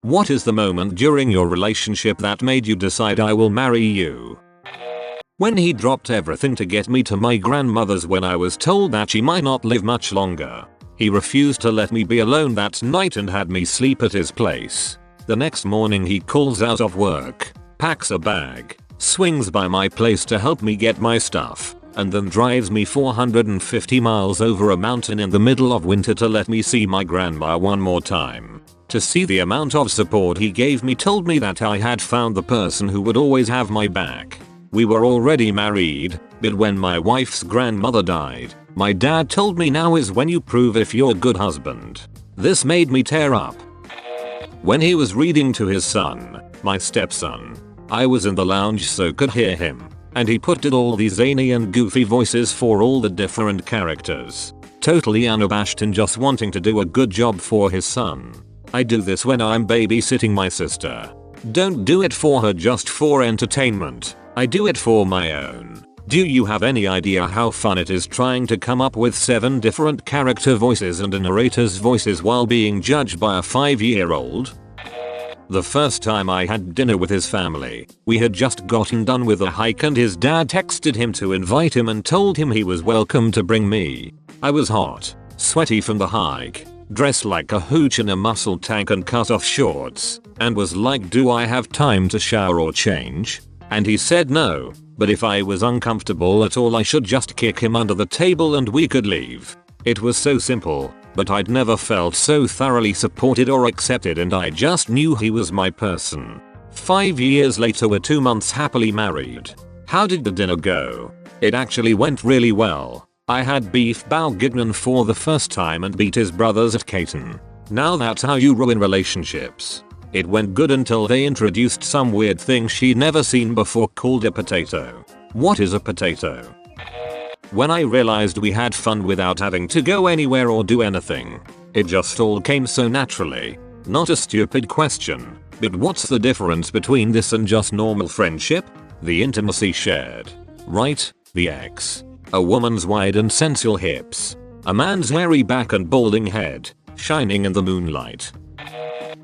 What is the moment during your relationship that made you decide I will marry you? When he dropped everything to get me to my grandmother's when I was told that she might not live much longer. He refused to let me be alone that night and had me sleep at his place. The next morning he calls out of work, packs a bag, swings by my place to help me get my stuff, and then drives me 450 miles over a mountain in the middle of winter to let me see my grandma one more time. To see the amount of support he gave me told me that I had found the person who would always have my back. We were already married, but when my wife's grandmother died, my dad told me now is when you prove if you're a good husband. This made me tear up. When he was reading to his son, my stepson, I was in the lounge so could hear him, and he put all these zany and goofy voices for all the different characters. Totally unabashed and just wanting to do a good job for his son. I do this when I'm babysitting my sister. Don't do it for her just for entertainment. I do it for my own. Do you have any idea how fun it is trying to come up with 7 different character voices and a narrator's voices while being judged by a 5-year-old? The first time I had dinner with his family, we had just gotten done with a hike and his dad texted him to invite him and told him he was welcome to bring me. I was hot, sweaty from the hike, dressed like a hooch in a muscle tank and cut off shorts, and was like, do I have time to shower or change? And he said no, but if I was uncomfortable at all I should just kick him under the table and we could leave. It was so simple, but I'd never felt so thoroughly supported or accepted and I just knew he was my person. 5 years later we're 2 months happily married. How did the dinner go? It actually went really well. I had beef bourguignon for the first time and beat his brothers at Caton. Now that's how you ruin relationships. It went good until they introduced some weird thing she'd never seen before called a potato. What is a potato? When I realized we had fun without having to go anywhere or do anything. It just all came so naturally. Not a stupid question, but what's the difference between this and just normal friendship? The intimacy shared. Right? The X. A woman's wide and sensual hips. A man's hairy back and balding head, shining in the moonlight.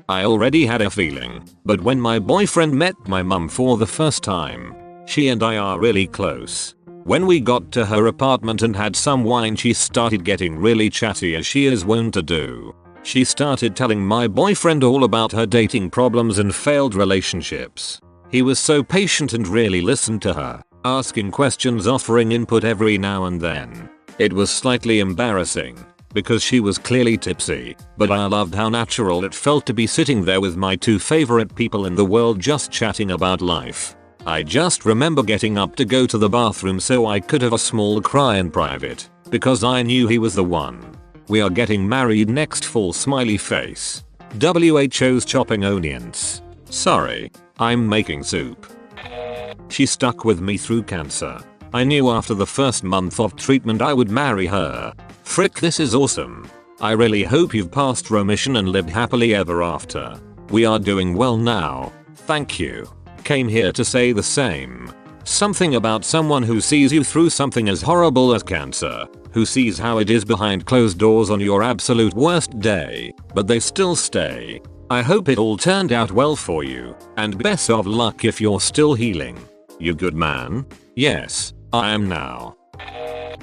I already had a feeling, but when my boyfriend met my mum for the first time, she and I are really close. When we got to her apartment and had some wine she started getting really chatty as she is wont to do. She started telling my boyfriend all about her dating problems and failed relationships. He was so patient and really listened to her, asking questions, offering input every now and then. It was slightly embarrassing, because she was clearly tipsy, but I loved how natural it felt to be sitting there with my 2 favorite people in the world just chatting about life. I just remember getting up to go to the bathroom so I could have a small cry in private, because I knew he was the one. We are getting married next fall smiley face. WHO's chopping onions. Sorry, I'm making soup. She stuck with me through cancer. I knew after the first month of treatment I would marry her. Frick, this is awesome. I really hope you've passed remission and lived happily ever after. We are doing well now. Thank you. Came here to say the same. Something about someone who sees you through something as horrible as cancer, who sees how it is behind closed doors on your absolute worst day, but they still stay. I hope it all turned out well for you, and best of luck if you're still healing. You good man? Yes, I am now.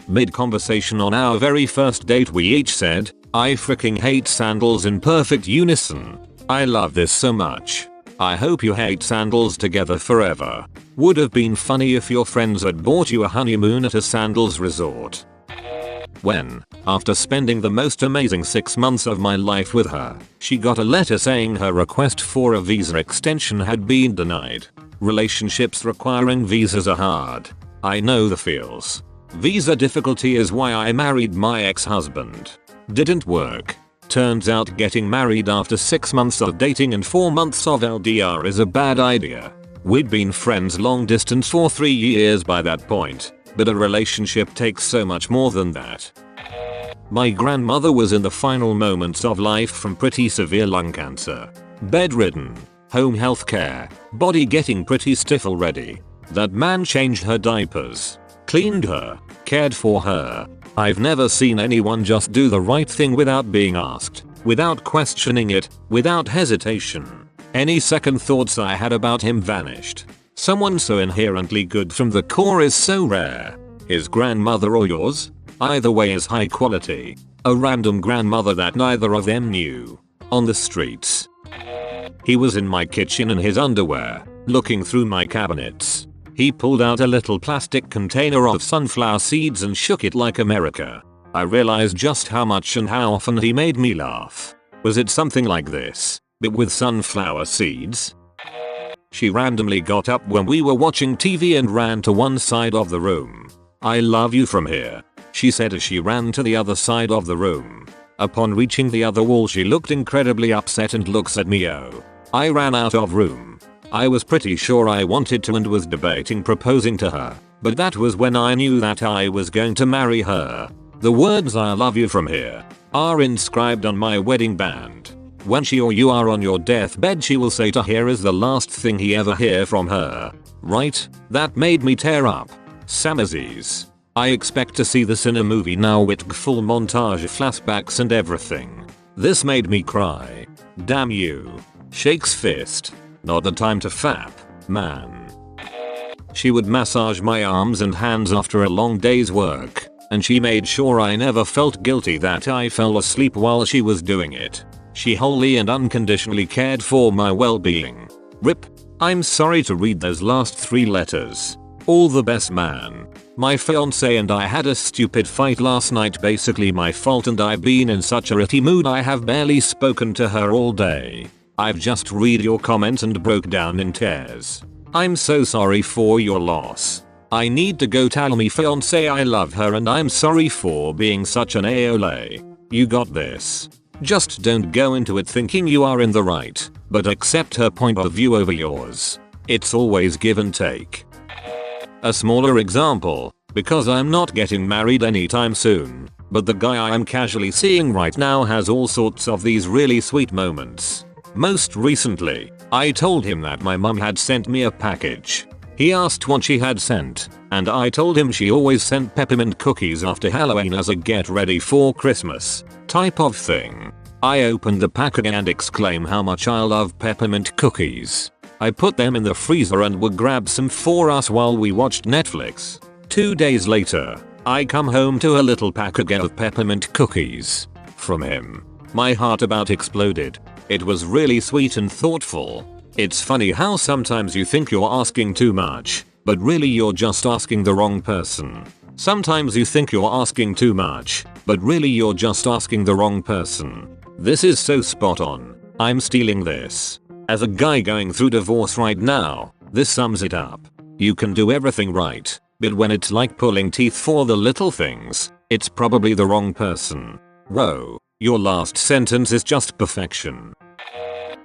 Mid-conversation on our very first date we each said, I freaking hate sandals in perfect unison. I love this so much. I hope you hate sandals together forever. Would have been funny if your friends had bought you a honeymoon at a sandals resort. When, after spending the most amazing 6 months of my life with her, she got a letter saying her request for a visa extension had been denied. Relationships requiring visas are hard. I know the feels. Visa difficulty is why I married my ex-husband. Didn't work. Turns out getting married after 6 months of dating and 4 months of LDR is a bad idea. We'd been friends long distance for 3 years by that point, but a relationship takes so much more than that. My grandmother was in the final moments of life from pretty severe lung cancer. Bedridden. Home healthcare. Body getting pretty stiff already. That man changed her diapers. Cleaned her. Cared for her. I've never seen anyone just do the right thing without being asked, without questioning it, without hesitation. Any second thoughts I had about him vanished. Someone so inherently good from the core is so rare. His grandmother or yours? Either way is high quality. A random grandmother that neither of them knew. On the streets. He was in my kitchen in his underwear, looking through my cabinets. He pulled out a little plastic container of sunflower seeds and shook it like America. I realized just how much and how often he made me laugh. Was it something like this, but with sunflower seeds? She randomly got up when we were watching TV and ran to one side of the room. "I love you from here," she said as she ran to the other side of the room. Upon reaching the other wall she looked incredibly upset and looks at me. I ran out of room. I was pretty sure I wanted to and was debating proposing to her, but that was when I knew that I was going to marry her. The words "I love you from here" are inscribed on my wedding band. When she or you are on your deathbed she will say to here is the last thing he ever hear from her. Right? That made me tear up. Samazis. I expect to see this in a movie now with full montage flashbacks and everything. This made me cry. Damn you. Shakes fist. Not the time to fap, man. She would massage my arms and hands after a long day's work, and she made sure I never felt guilty that I fell asleep while she was doing it. She wholly and unconditionally cared for my well-being. RIP. I'm sorry to read those last 3 letters. All the best, man. My fiance and I had a stupid fight last night, basically my fault, and I've been in such a ratty mood I have barely spoken to her all day. I've just read your comments and broke down in tears. I'm so sorry for your loss. I need to go tell me fiance I love her and I'm sorry for being such an a-ole. You got this. Just don't go into it thinking you are in the right, but accept her point of view over yours. It's always give and take. A smaller example, because I'm not getting married anytime soon, but the guy I am casually seeing right now has all sorts of these really sweet moments. Most recently, I told him that my mum had sent me a package. He asked what she had sent, and I told him she always sent peppermint cookies after Halloween as a get ready for Christmas type of thing. I opened the packaging and exclaim how much I love peppermint cookies. I put them in the freezer and would grab some for us while we watched Netflix. 2 days later, I come home to a little package of peppermint cookies. From him. My heart about exploded. It was really sweet and thoughtful. It's funny how sometimes you think you're asking too much, but really you're just asking the wrong person. Sometimes you think you're asking too much, but really you're just asking the wrong person. This is so spot on. I'm stealing this. As a guy going through divorce right now, this sums it up. You can do everything right, but when it's like pulling teeth for the little things, it's probably the wrong person. Whoa, your last sentence is just perfection.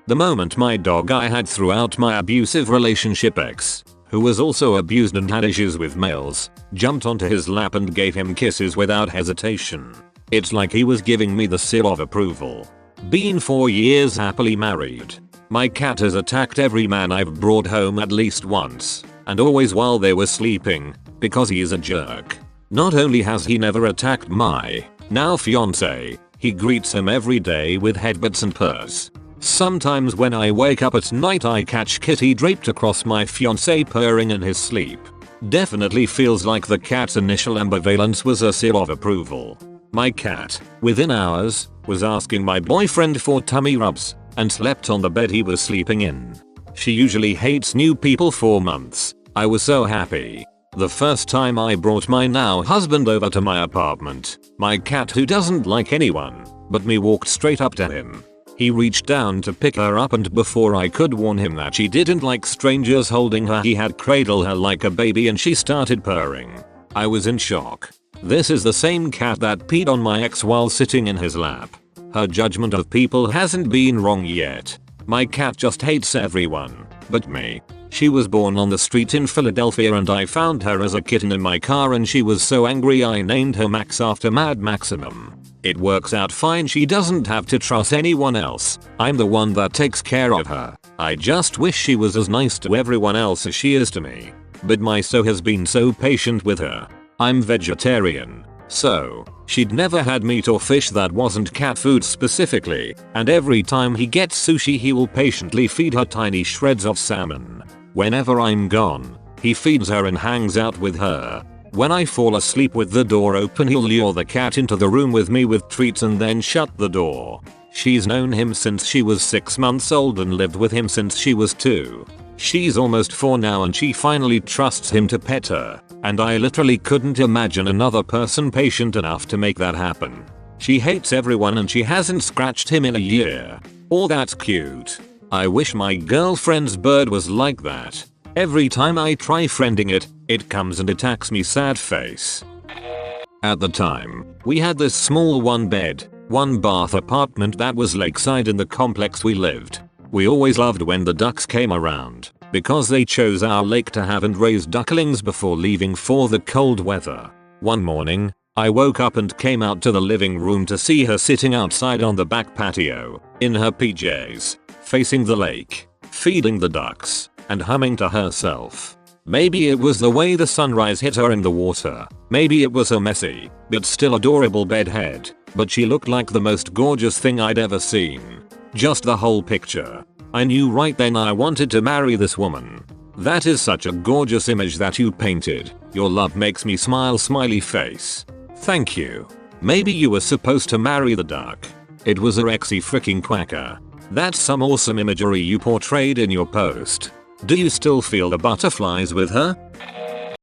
The moment my dog I had throughout my abusive relationship ex, who was also abused and had issues with males, jumped onto his lap and gave him kisses without hesitation. It's like he was giving me the seal of approval. Been 4 years happily married. My cat has attacked every man I've brought home at least once, and always while they were sleeping, because he is a jerk. Not only has he never attacked my now fiance, he greets him every day with headbutts and purrs. Sometimes when I wake up at night I catch Kitty draped across my fiance purring in his sleep. Definitely feels like the cat's initial ambivalence was a seal of approval. My cat, within hours, was asking my boyfriend for tummy rubs, and slept on the bed he was sleeping in. She usually hates new people for months. I was so happy. The first time I brought my now husband over to my apartment, my cat, who doesn't like anyone but me, walked straight up to him. He reached down to pick her up, and before I could warn him that she didn't like strangers holding her, he had cradled her like a baby and she started purring. I was in shock. This is the same cat that peed on my ex while sitting in his lap. Her judgment of people hasn't been wrong yet. My cat just hates everyone but me. She was born on the street in Philadelphia and I found her as a kitten in my car, and she was so angry I named her Max after Mad Maximum. It works out fine, she doesn't have to trust anyone else. I'm the one that takes care of her. I just wish she was as nice to everyone else as she is to me. But my so has been so patient with her. I'm vegetarian. So, she'd never had meat or fish that wasn't cat food specifically, and every time he gets sushi he will patiently feed her tiny shreds of salmon. Whenever I'm gone, he feeds her and hangs out with her. When I fall asleep with the door open he'll lure the cat into the room with me with treats and then shut the door. She's known him since she was 6 months old and lived with him since she was 2. She's almost 4 now and she finally trusts him to pet her, and I literally couldn't imagine another person patient enough to make that happen. She hates everyone and she hasn't scratched him in a year. Oh, that's cute. I wish my girlfriend's bird was like that. Every time I try friending it, it comes and attacks me sad face. At the time, we had this small 1-bed, 1-bath apartment that was lakeside in the complex we lived. We always loved when the ducks came around, because they chose our lake to have and raise ducklings before leaving for the cold weather. One morning, I woke up and came out to the living room to see her sitting outside on the back patio, in her PJs, facing the lake, feeding the ducks, and humming to herself. Maybe it was the way the sunrise hit her in the water, maybe it was her messy, but still adorable bedhead, but she looked like the most gorgeous thing I'd ever seen. Just the whole picture. I knew right then I wanted to marry this woman. That is such a gorgeous image that you painted. Your love makes me smile smiley face. Thank you. Maybe you were supposed to marry the duck. It was a Rexy freaking quacker. That's some awesome imagery you portrayed in your post. Do you still feel the butterflies with her?